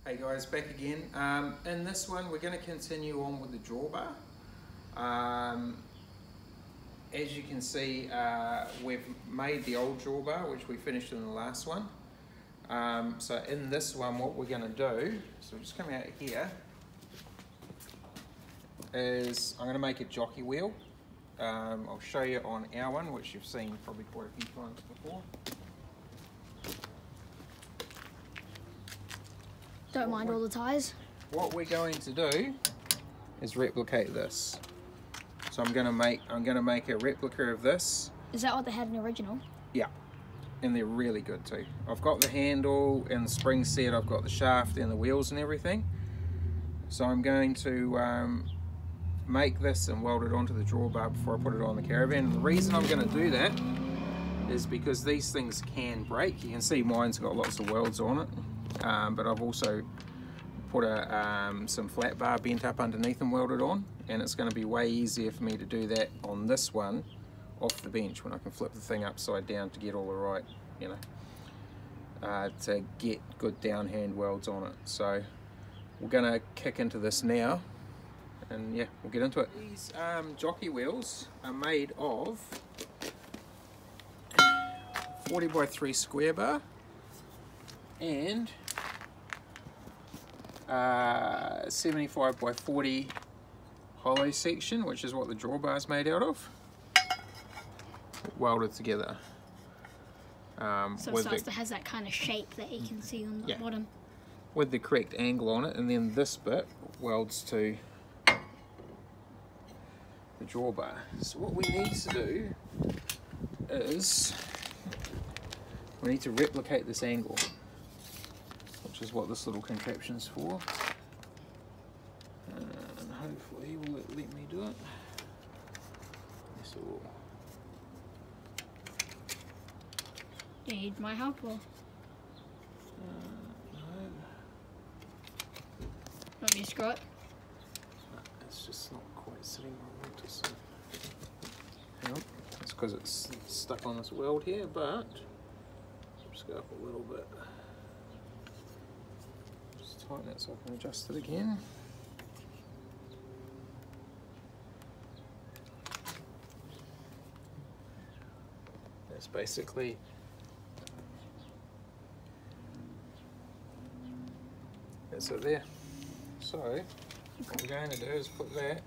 Hey guys, back again. In this one we're going to continue on with the drawbar. As you can see, we've made the old drawbar, which we finished in the last one. So in this one what we're going to do, so just come out here, is I'm going to make a jockey wheel. I'll show you on our one, which you've seen probably quite a few times before. Don't mind all the ties. What we're going to do is replicate this. So I'm going to make a replica of this. Is that what they had in the original? Yeah, and they're really good too. I've got the handle and the spring set. I've got the shaft and the wheels and everything. So I'm going to make this and weld it onto the drawbar before I put it on the Caravan. And the reason I'm going to do that is because these things can break. You can see mine's got lots of welds on it. But I've also put some flat bar bent up underneath and welded on, and it's going to be way easier for me to do that on this one off the bench when I can flip the thing upside down to get all the right, to get good downhand welds on it. So we're going to kick into this now, and yeah, we'll get into it. These jockey wheels are made of 40x3 square bar and 75x40 hollow section, which is what the drawbar is made out of, welded together. So it has that kind of shape that you can see on the bottom. With the correct angle on it, and then this bit welds to the drawbar. So what we need to do is we need to replicate this angle, which is what this little contraption's for. And hopefully will it let me do it. Yes, it will. Do you need my help or? No. Want me to screw it? No, it's just not quite sitting where I want to sit. Hang on. It's because it's stuck on this weld here, but just go up a little bit. Just tighten it so I can adjust it again. That's basically that's it there. So what we're going to do is put that.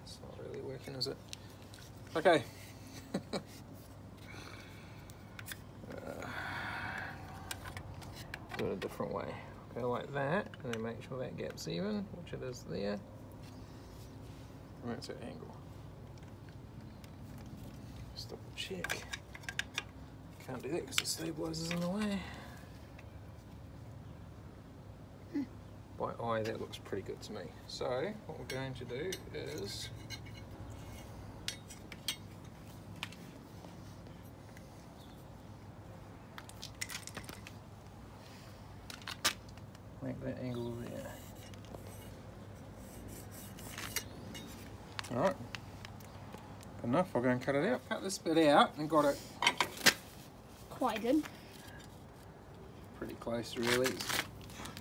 It's not really working, is it? Okay. Do it a different way. Go like that, and then make sure that gap's even, which it is there. And that's at angle. Just double check. Can't do that because the stabilizer's in the way. By eye, that looks pretty good to me. So what we're going to do is make that angle there. Alright, good enough. I'll go and cut it out. Cut this bit out and got it Quite good. pretty close, really.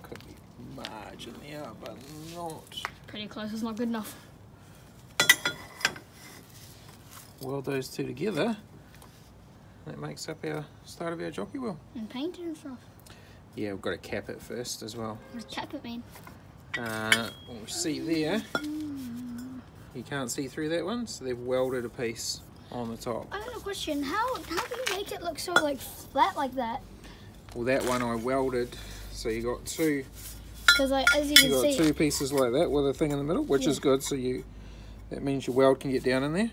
Could be margin there, but not. Pretty close, it's not good enough. Weld those two together. That makes up our start of our jockey wheel. And paint it and stuff. Yeah, we've got to cap it first as well. What does cap it mean? What we see there, you can't see through that one, so they've welded a piece on the top. I have a question. How do you make it look so flat like that? Well, that one I welded, so you got two. Because as you can see, two pieces like that with a thing in the middle, which is good. So that means your weld can get down in there,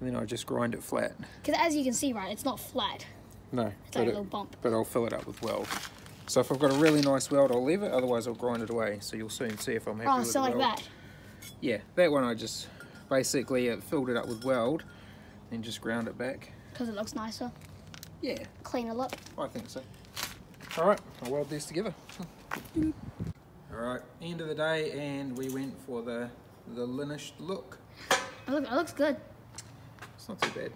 and then I just grind it flat. Because as you can see, right, it's not flat. No, It's like a little bump. But I'll fill it up with weld. So if I've got a really nice weld, I'll leave it. Otherwise, I'll grind it away. So you'll soon see if I'm happy with so the like weld. that. Yeah, that one I just basically filled it up with weld and just ground it back. Because it looks nicer. Yeah, Cleaner look. I think so. All right, I'll weld these together. All right, end of the day, and we went for the linished look. It looks good. It's not too bad.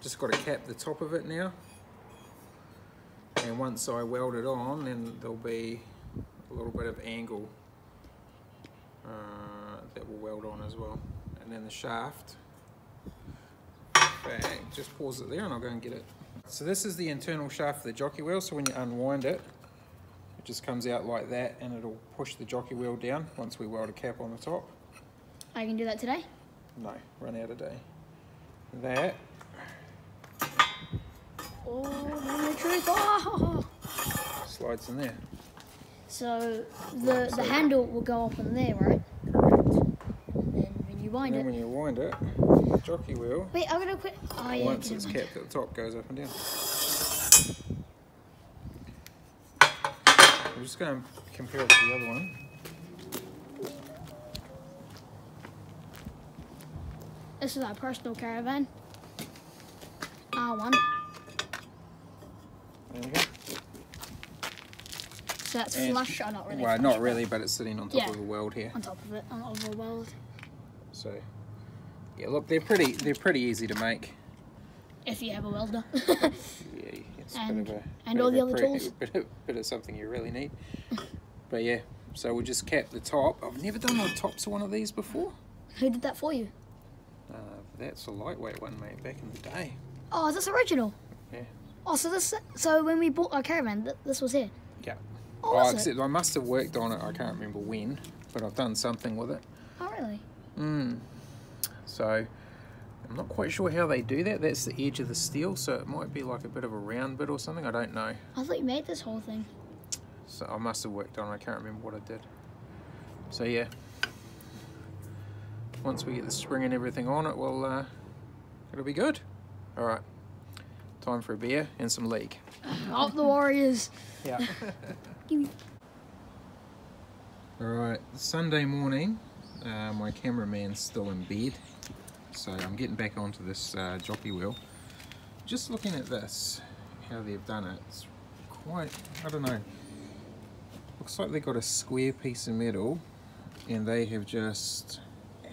Just got to cap the top of it now. And once I weld it on, then there'll be a little bit of angle that will weld on as well. And then the shaft, bang, just pause it there and I'll go and get it. So this is the internal shaft of the jockey wheel, so when you unwind it, it just comes out like that and it'll push the jockey wheel down once we weld a cap on the top. I can do that today? No, run out of day. That. Oh, moment of truth. Oh. Slides in there. So the handle will go up on there, right? Correct. And then when you wind it. When you wind it, the jockey wheel. Wait, I'm gonna quit. Oh yeah. Once it's capped at the top, goes up and down. I'm just going to compare it to the other one. This is our personal Caravan. R1. There you go. So that's flush, or not really? Well, flush, not really, but it's sitting on top of a weld here. On top of it, on top of a weld. So, yeah, look, they're pretty easy to make. If you have a welder. Yeah, it's and a bit of a, and all the other tools. Bit of something you really need. But yeah, so we'll just cap the top. I've never done the tops of one of these before. Who did that for you? That's a lightweight one, mate, back in the day. Oh, is this original? Yeah. Oh, so when we bought our Caravan, this was here? Yeah. Oh, except I must have worked on it, I can't remember when, but I've done something with it. Oh, really? So, I'm not quite sure how they do that. That's the edge of the steel, so it might be like a bit of a round bit or something, I don't know. I thought you made this whole thing. So I must have worked on it, I can't remember what I did. So yeah. Once we get the spring and everything on it, well, it'll be good. All right, time for a beer and some league. Up the Warriors. Yeah. All right, Sunday morning, my cameraman's still in bed, so I'm getting back onto this jockey wheel. Just looking at this, how they've done it, it's quite, I don't know, looks like they've got a square piece of metal and they have just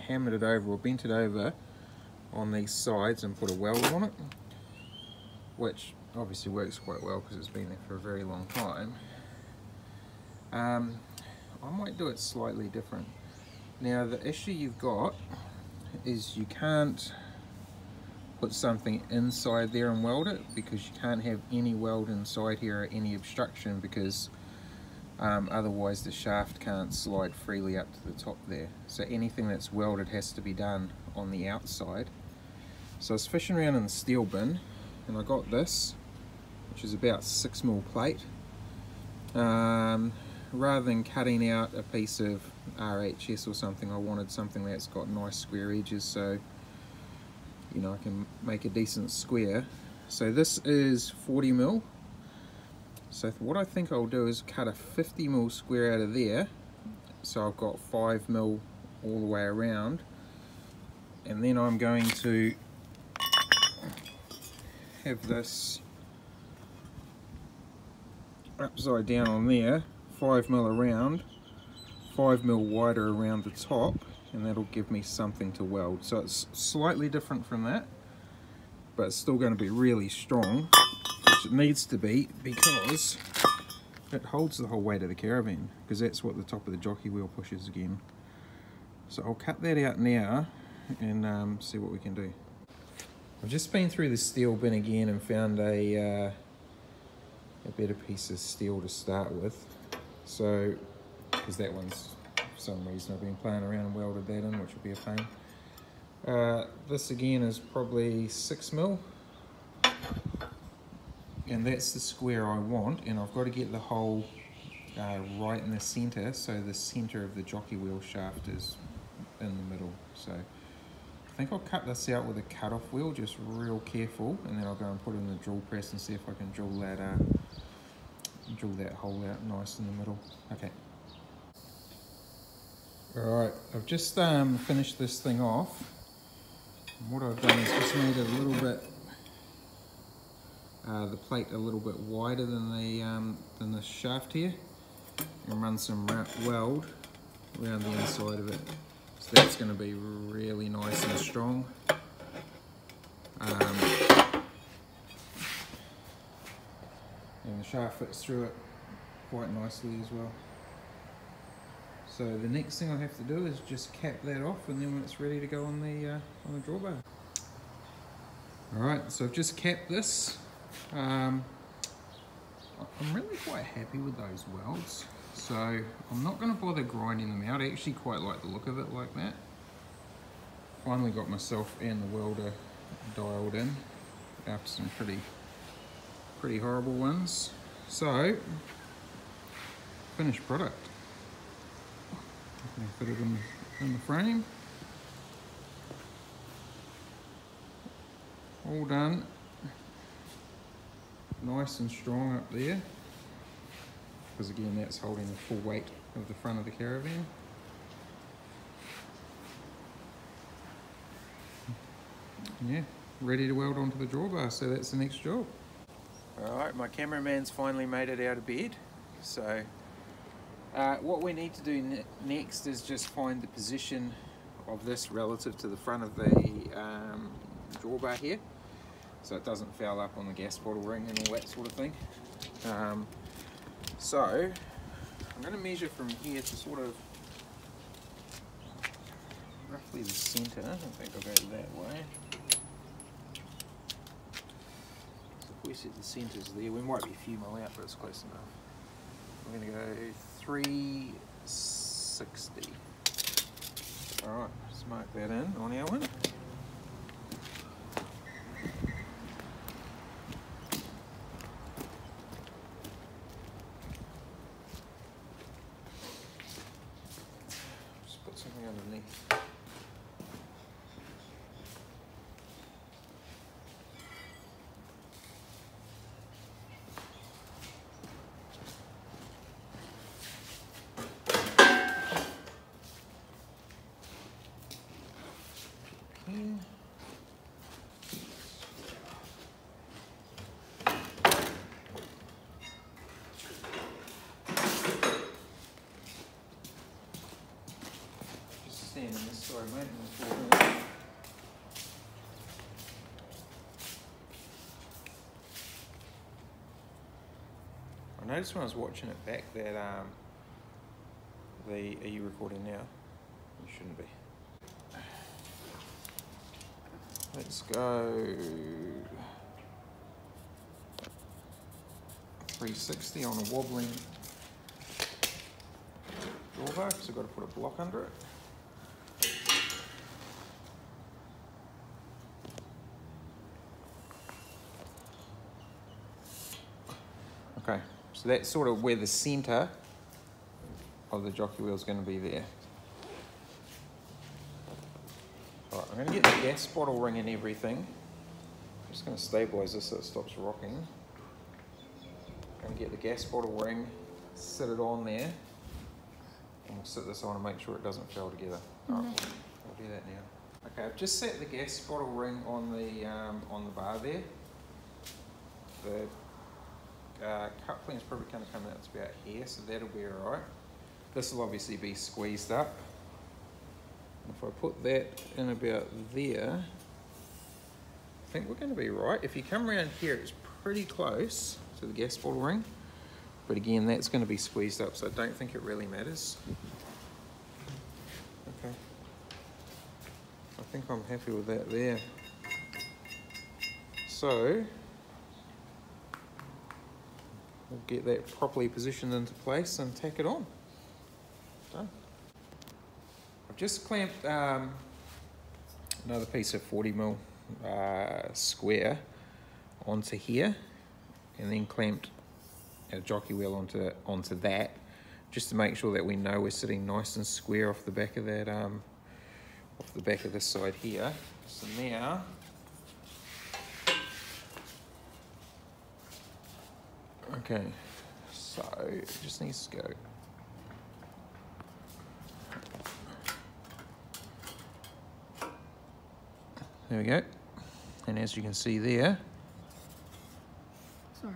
hammered it over or bent it over on these sides and put a weld on it, which obviously works quite well because it's been there for a very long time. I might do it slightly different. Now the issue you've got is you can't put something inside there and weld it, because you can't have any weld inside here or any obstruction, because otherwise the shaft can't slide freely up to the top there. So anything that's welded has to be done on the outside. So I was fishing around in the steel bin and I got this, which is about 6mm plate. Rather than cutting out a piece of RHS or something, I wanted something that's got nice square edges, so you know I can make a decent square. So this is 40mm. So what I think I'll do is cut a 50mm square out of there, so I've got 5mm all the way around, and then I'm going to have this upside down on there, 5mm around, 5mm wider around the top, and that'll give me something to weld. So it's slightly different from that, but it's still going to be really strong, which it needs to be, because it holds the whole weight of the Caravan, because that's what the top of the jockey wheel pushes again. So I'll cut that out now and see what we can do. I've just been through the steel bin again and found a better piece of steel to start with. So, because that one's, for some reason, I've been playing around and welded that in, which will be a pain. This again is probably 6mm. And that's the square I want, and I've got to get the hole right in the center, so the center of the jockey wheel shaft is in the middle. So I think I'll cut this out with a cut-off wheel, just real careful, and then I'll go and put it in the drill press and see if I can drill that hole out nice in the middle. Okay. Alright, I've just finished this thing off. And what I've done is just made it a little bit, the plate a little bit wider than the shaft here, and run some weld around the inside of it. So that's going to be really nice and strong. And the shaft fits through it quite nicely as well. So the next thing I have to do is just cap that off, and then when it's ready to go on the drawbar. Alright, so I've just capped this. I'm really quite happy with those welds. So I'm not going to bother grinding them out. I actually quite like the look of it like that. Finally got myself and the welder dialed in after some pretty horrible ones. So, finished product. I'm going to fit it in the frame. All done. Nice and strong up there. Because again, that's holding the full weight of the front of the Caravan. Yeah, ready to weld onto the drawbar, so that's the next job. Alright, my cameraman's finally made it out of bed. So, what we need to do next is just find the position of this relative to the front of the drawbar here, so it doesn't foul up on the gas bottle ring and all that sort of thing. So, I'm going to measure from here to sort of roughly the centre. I think I'll go that way. We set the centres there. We might be a few mil out, but it's close enough. We're going to go 360. Alright, let's mark that in on our one. Just put something underneath. Just stand in this side, mate. I noticed when I was watching it back that are you recording now? You shouldn't be. Let's go 360 on a wobbling drawbar because I've got to put a block under it. Okay, so that's sort of where the centre of the jockey wheel is going to be there. Alright, I'm going to get the gas bottle ring and everything. I'm just going to stabilise this so it stops rocking. I'm going to get the gas bottle ring, sit it on there, and we'll sit this on and make sure it doesn't fall together. Alright, we'll do that now. Okay, I've just set the gas bottle ring on the bar there. The coupling's probably going to come out to about here, so that'll be alright. This will obviously be squeezed up. If I put that in about there, I think we're going to be right. If you come around here, it's pretty close to the gas bottle ring, but again, that's going to be squeezed up, so I don't think it really matters. Okay, I think I'm happy with that there. So, we'll get that properly positioned into place and tack it on. Done. I've just clamped another piece of 40mm square onto here, and then clamped our jockey wheel onto that, just to make sure that we know we're sitting nice and square off the back of that off the back of this side here. So now okay, so it just needs to go there we go, and as you can see there, sorry,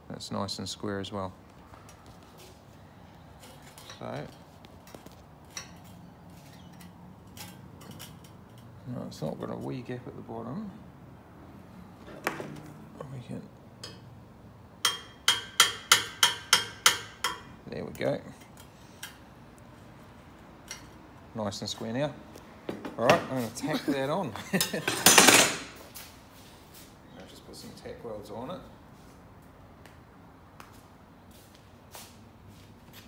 that's nice and square as well. So no, it's not got a wee gap at the bottom. We can There we go. Nice and square now. All right, I'm going to tack that on. I'll just put some tack welds on it.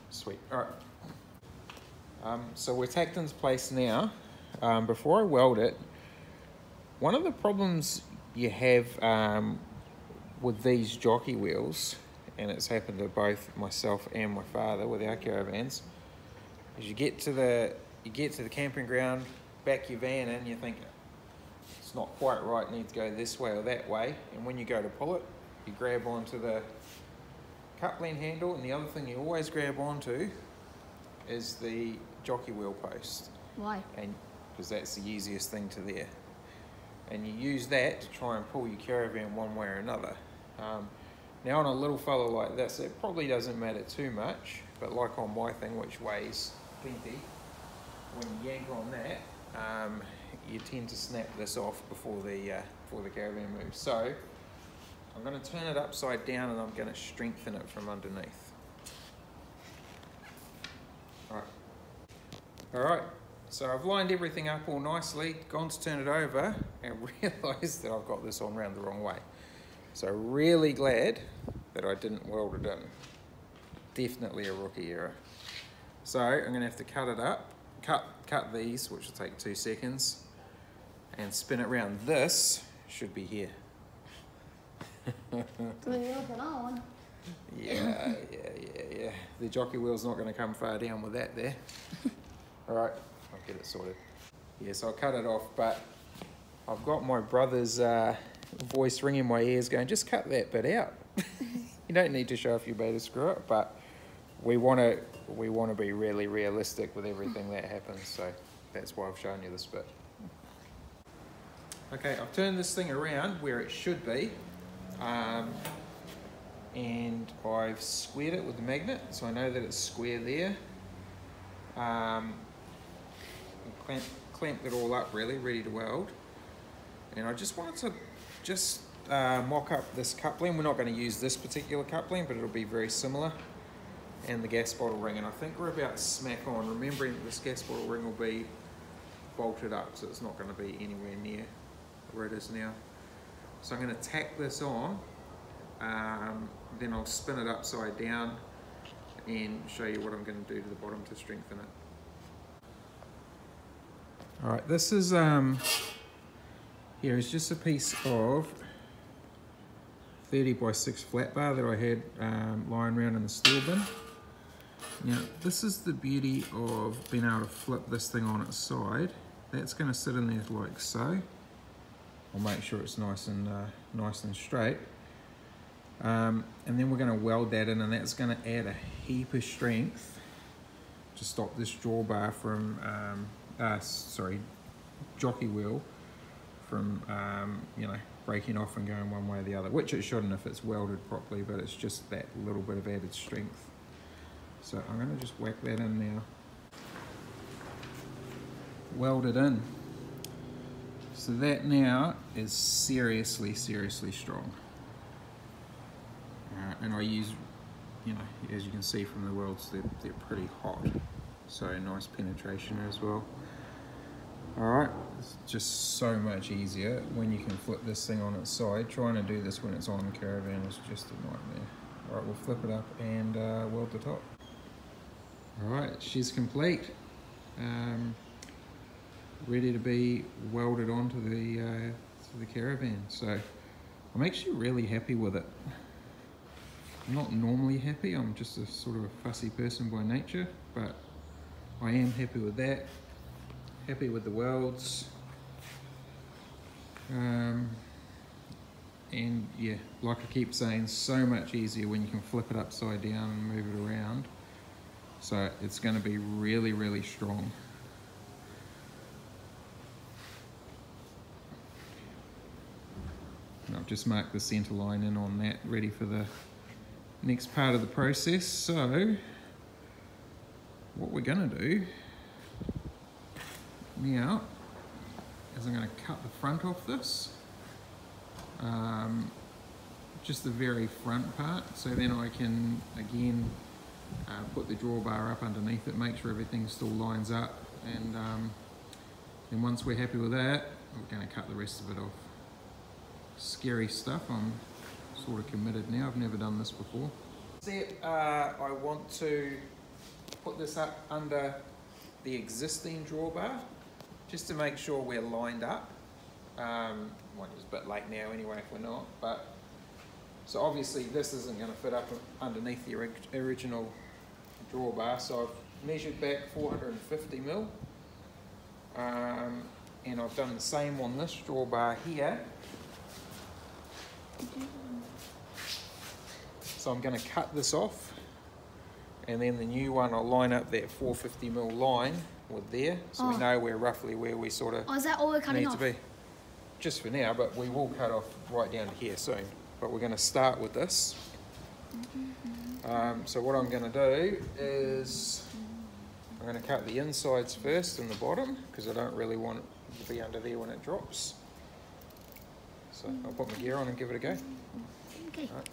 Sweet. All right. So we're tacked into place now. Before I weld it, one of the problems you have with these jockey wheels, and it's happened to both myself and my father with our caravans, is you get to the camping ground, back your van in, you think it's not quite right, need to go this way or that way, and when you go to pull it, you grab onto the coupling handle, and the other thing you always grab onto is the jockey wheel post. Why? And because that's the easiest thing to there. And you use that to try and pull your caravan one way or another. Now on a little fella like this, it probably doesn't matter too much, but like on my thing, which weighs plenty, when you yank on that, you tend to snap this off before the caravan moves. So I'm going to turn it upside down and I'm going to strengthen it from underneath. All right, so I've lined everything up all nicely, gone to turn it over and realised that I've got this on round the wrong way. So really glad that I didn't weld it in. Definitely a rookie error. So I'm going to have to cut it up, cut these, which will take 2 seconds, and spin it round. This should be here. Yeah. The jockey wheel's not going to come far down with that there. All right, I'll get it sorted. Yeah, so I cut it off, but I've got my brother's voice ringing in my ears going, just cut that bit out. You don't need to show off your bait to screw it, but we want to be really realistic with everything that happens, so that's why I've shown you this bit. Okay, I've turned this thing around where it should be, and I've squared it with the magnet, so I know that it's square there. Clamped it all up really, ready to weld. And I just wanted to mock up this coupling. We're not going to use this particular coupling, but it'll be very similar. And the gas bottle ring, and I think we're about smack on, remembering that this gas bottle ring will be bolted up, so it's not going to be anywhere near where it is now. So I'm going to tack this on, then I'll spin it upside down and show you what I'm going to do to the bottom to strengthen it. Alright, this is, here is just a piece of 30 by 6 flat bar that I had lying around in the steel bin. Now, this is the beauty of being able to flip this thing on its side. That's going to sit in there like so. I'll make sure it's nice and straight. And then we're going to weld that in, and that's going to add a heap of strength to stop this drawbar from, jockey wheel from, breaking off and going one way or the other, which it shouldn't if it's welded properly, but it's just that little bit of added strength. So I'm going to just whack that in now. Weld it in. So that now is seriously strong. And I use, as you can see from the welds, they're pretty hot. So nice penetration as well. Alright, it's just so much easier when you can flip this thing on its side. Trying to do this when it's on the Caravan is just a nightmare. Alright, we'll flip it up and weld the top. Alright, she's complete. Ready to be welded onto the Caravan. So I'm actually really happy with it. I'm not normally happy, I'm just a sort of a fussy person by nature, but I am happy with that. Happy with the welds. And yeah, like I keep saying, so much easier when you can flip it upside down and move it around. So it's going to be really strong. And I've just marked the center line in on that, ready for the next part of the process. So what we're going to do now is I'm going to cut the front off this, just the very front part, so then I can again put the drawbar up underneath it, make sure everything still lines up, and then once we're happy with that, we're going to cut the rest of it off. Scary stuff. I'm sort of committed now. I've never done this before. I want to put this up under the existing drawbar just to make sure we're lined up. Well, it's a bit late now anyway if we're not, but so obviously this isn't going to fit up underneath the original drawbar, so I've measured back 450 mil, and I've done the same on this drawbar here. So I'm going to cut this off, and then the new one I'll line up that 450 mil line with there, so we know we're roughly where we sort of is that all we're cutting off? To be. Just for now, but we will cut off right down to here soon. But we're going to start with this. So what I'm going to do is I'm going to cut the insides first and the bottom, because I don't really want it to be under there when it drops. So I'll put my gear on and give it a go. Okay. Right.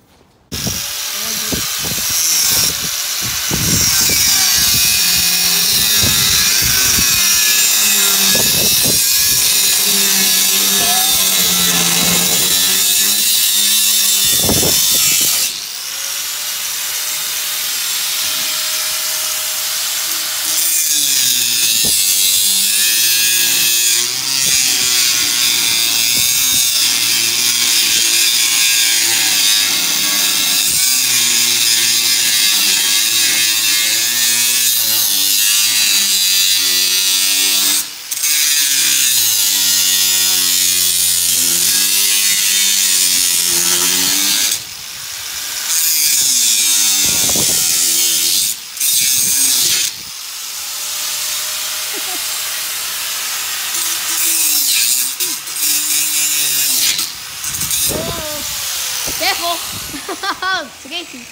Spaghetti.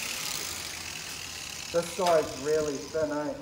This side's really thin, eh?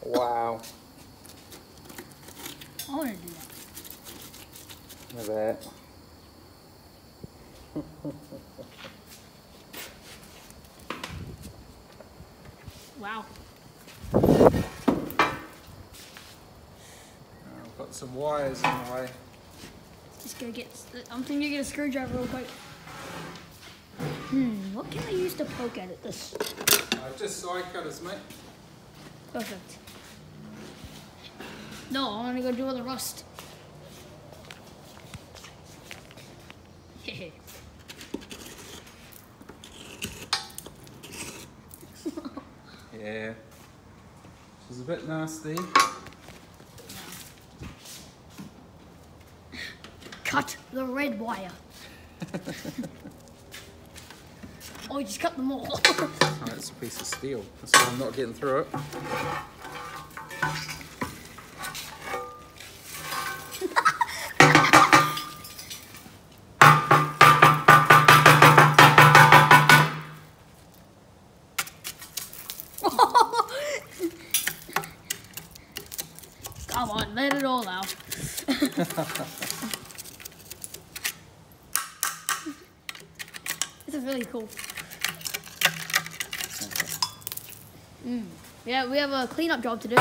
Wow. I want to do that. Look at that. Wow. I've got some wires in the way. Just go get. I'm thinking to get a screwdriver real quick. What can I use to poke at it? This. Just side cutters, mate. Perfect. No, I want to go do all the rust. Yeah. She's a bit nasty. Cut the red wire. Oh, you just cut them all. Oh, that's a piece of steel. That's why I'm not getting through it. Come on, let it all out. This is really cool. Yeah, we have a cleanup job to do.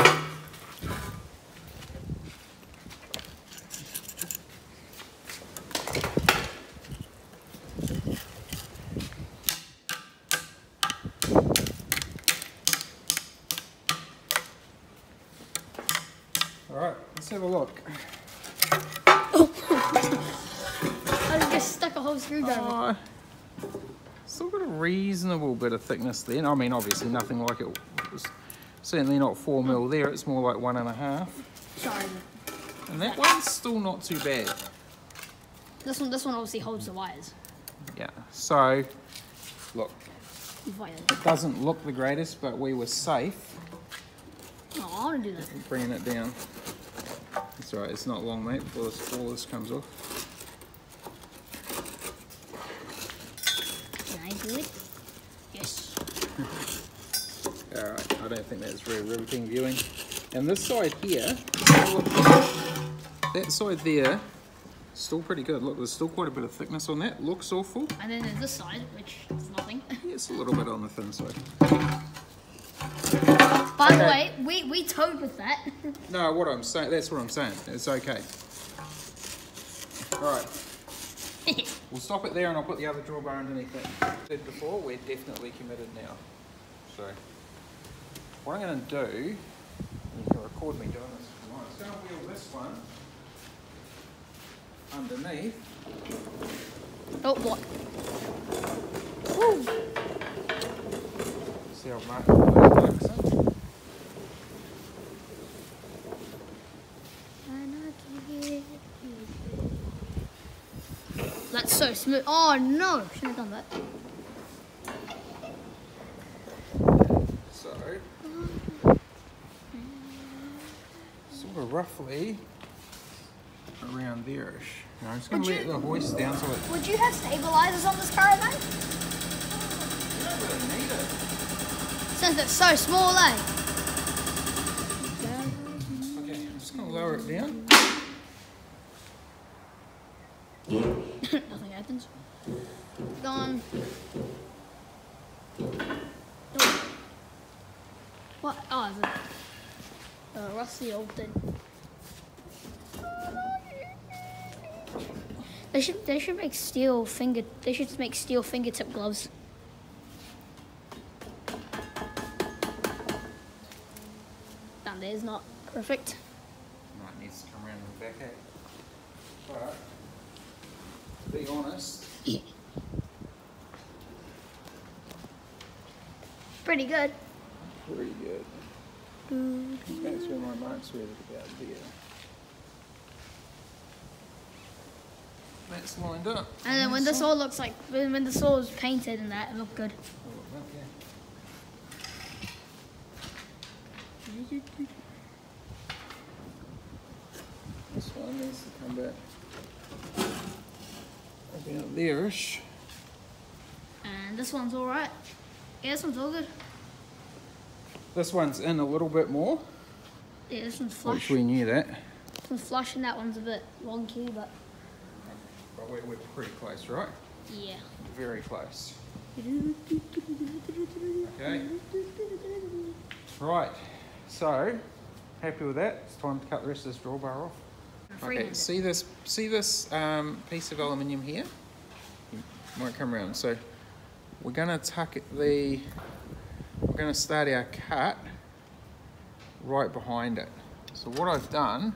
look. I just stuck a whole screwdriver. Still got a reasonable bit of thickness there. I mean, obviously nothing like it. It's certainly not 4 mil there. It's more like 1.5. Sorry. And that one's still not too bad. This one obviously holds the wires. Yeah. So, look. Wires. It doesn't look the greatest, but we were safe. Oh, I want to do that. Bringing it down. That's all right. It's not long, mate, before all this comes off. Can I do it? Yes. Alright, I don't think that's very riveting viewing. And this side here, look, that side there, still pretty good. Look, there's still quite a bit of thickness on that. Looks awful. And then there's this side, which is nothing. Yeah, it's a little bit on the thin side. By the way, we towed with that. No, what I'm saying, that's what I'm saying. It's okay. Alright. We'll stop it there and I'll put the other drawbar underneath it. As I said before, we're definitely committed now. So, what I'm going to do, you can record me doing this if you want, I'm going to wheel this one underneath. Oh, block. Woo! See how Mark works in? That's so smooth. Oh no, shouldn't have done that. So, sort of roughly around there-ish. I'm just going to let the hoist down so it... Would you have stabilizers on this Caravan? You don't really need it. Since it's so small, eh? Okay, I'm just going to lower it down. Nothing happens. Gone. What? Oh, is it a rusty old thing? They should make steel fingertip gloves. Down there is not perfect. Might need to come around the back end. But to be honest, pretty good. pretty good. That's where my marks were about there. That's lined up. And then when this all looks like, when the saw is painted and that, it looked good. This one needs to come back about there-ish. And this one's all right. Yeah, this one's all good. This one's in a little bit more. Yeah, this one's flush. Which we knew that. This one's flush and that one's a bit wonky, but... But we're pretty close, right? Yeah. Very close. Okay. Right. So, happy with that. It's time to cut the rest of this drawbar off. Okay, see this piece of aluminium here? You might come around. So we're gonna we're gonna start our cut right behind it. So what I've done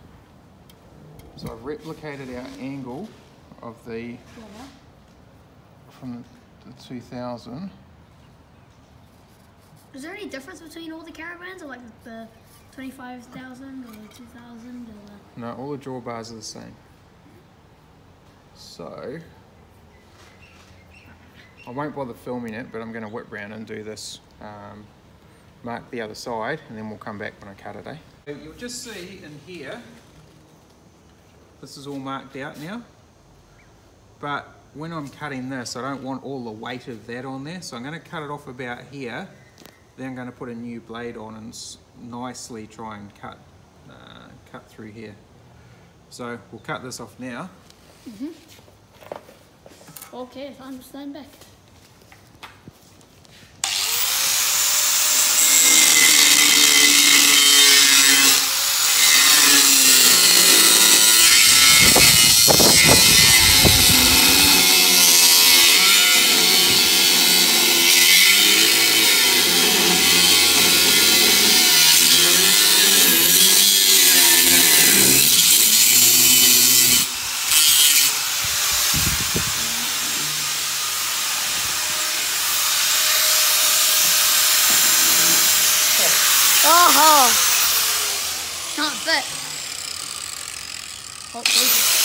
is I've replicated our angle of from the 2000. Is there any difference between all the Caravans, or like the 25,000 or the 2,000 or the... No, all the drawbars are the same. So I won't bother filming it, but I'm going to whip round and do this, mark the other side, and then we'll come back when I cut it, eh? You'll just see in here, this is all marked out now, but when I'm cutting this, I don't want all the weight of that on there, so I'm going to cut it off about here, then I'm going to put a new blade on and nicely try and cut through here. So we'll cut this off now. Okay, I'll stand back. Oh, Jesus.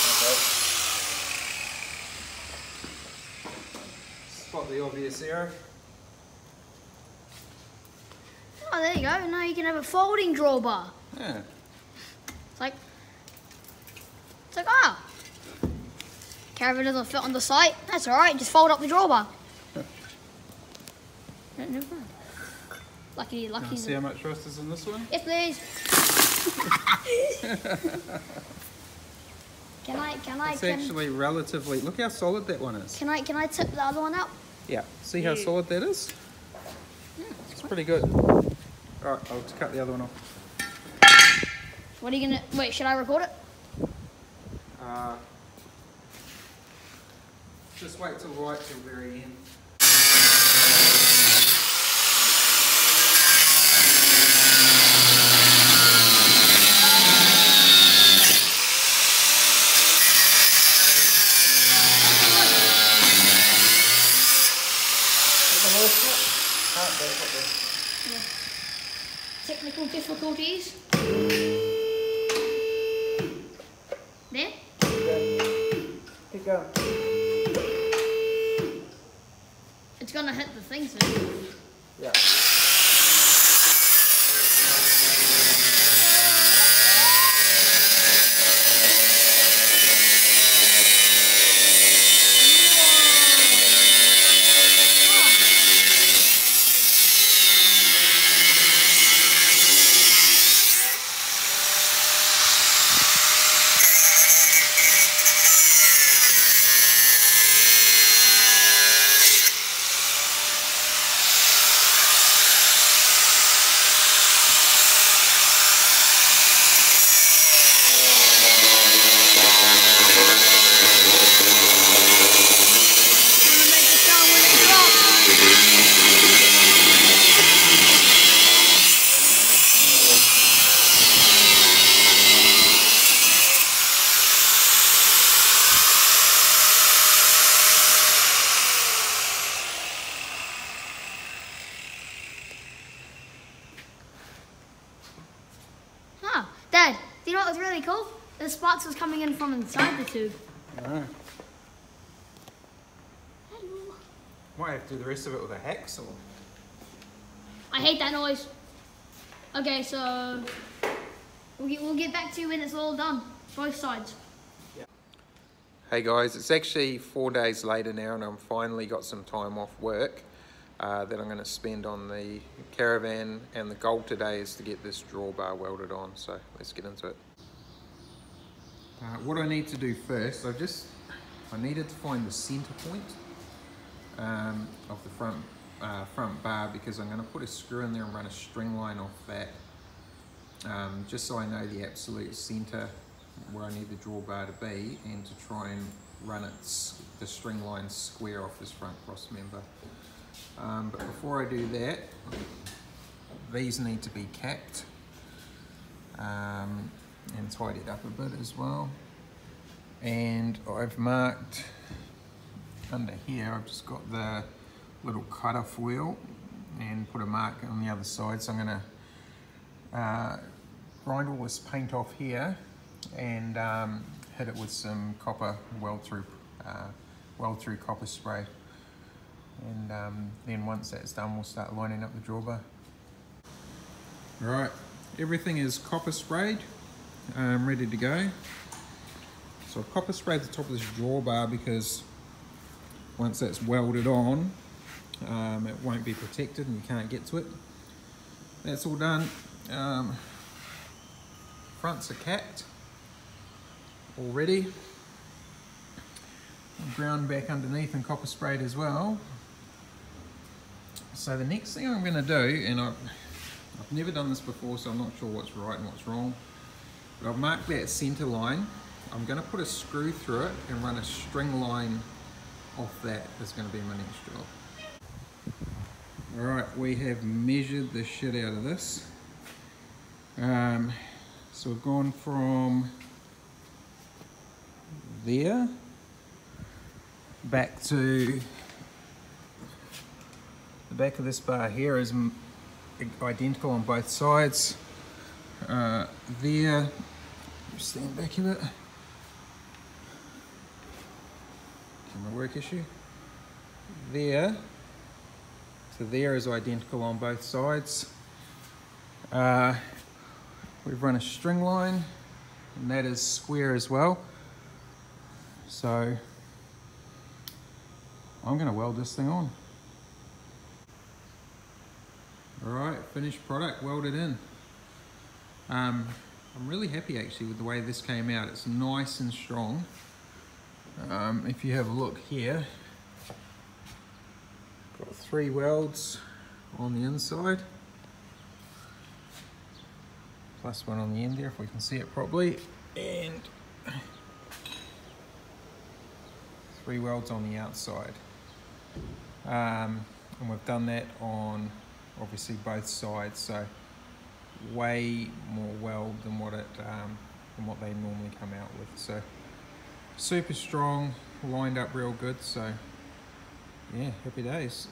Okay. Spot the obvious error. Oh, there you go. Now you can have a folding drawbar. Yeah. It's like, ah, Caravan doesn't fit on the site. That's all right. Just fold up the drawbar. Never mind. Lucky. See how much rust is in this one? Yes, please. It's actually relatively. Look how solid that one is. Can I tip the other one out? Yeah. See how solid that is? Yeah, it's pretty good. All right, I'll just cut the other one off. What are you gonna? Wait, should I record it? Just wait till right till the very end. Yeah. Technical difficulties. There? Keep going. It's gonna hit the thing soon. Yeah. Dad, do you know what was really cool? The sparks was coming in from inside the tube. No. Might have to do the rest of it with a hacksaw. I hate that noise. Okay, so we'll get back to you when it's all done, both sides. Yeah. Hey guys, it's actually 4 days later now and I've finally got some time off work that I'm going to spend on the Caravan, and the goal today is to get this drawbar welded on, so let's get into it. What I need to do first, I needed to find the center point of the front bar, because I'm going to put a screw in there and run a string line off that, just so I know the absolute center where I need the drawbar to be, and to try and run the string line square off this front cross member. But before I do that, these need to be capped and tidied up a bit as well. And I've marked under here, I've just got the little cut-off wheel and put a mark on the other side. So I'm going to grind all this paint off here and hit it with some copper weld-through copper spray. And then once that's done, we'll start lining up the drawbar. Alright, everything is copper sprayed, ready to go. So I've copper sprayed the top of this drawbar because once that's welded on, it won't be protected and you can't get to it. That's all done. Fronts are capped already. Ground back underneath and copper sprayed as well. So the next thing I'm going to do, and I've never done this before, so I'm not sure what's right and what's wrong, but I've marked that center line. I'm going to put a screw through it and run a string line off that. Is going to be my next job. Alright, we have measured the shit out of this. So we've gone from there back to the back of this bar here is identical on both sides. So there, stand back a bit, camera work issue, there to there is identical on both sides. We've run a string line and that is square as well. So I'm going to weld this thing on. Alright, finished product, welded in. I'm really happy actually with the way this came out. It's nice and strong. If you have a look here, got 3 welds on the inside, plus one on the end there if we can see it properly, and 3 welds on the outside. And we've done that on obviously both sides, so way more weld than what they normally come out with. So super strong, lined up real good. So yeah, happy days.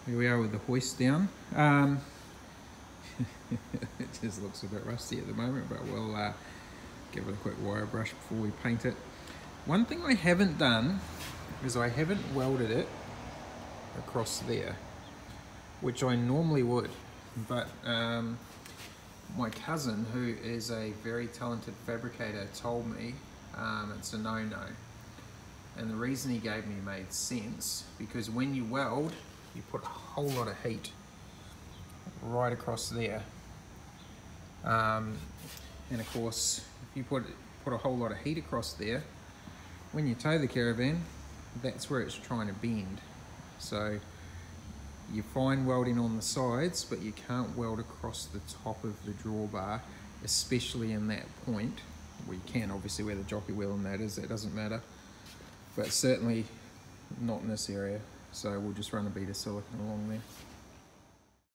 Here we are with the hoist down. It just looks a bit rusty at the moment, but we'll give it a quick wire brush before we paint it. One thing I haven't done is I haven't welded it across there, which I normally would, but my cousin, who is a very talented fabricator, told me it's a no-no. And the reason he gave me made sense, because when you weld, you put a whole lot of heat right across there. And of course, if you put a whole lot of heat across there, when you tow the Caravan, that's where it's trying to bend. So you're fine welding on the sides, but you can't weld across the top of the drawbar, especially in that point. Well, you can obviously where the jockey wheel and that is, it doesn't matter, but certainly not in this area. So we'll just run a bead of silicone along there.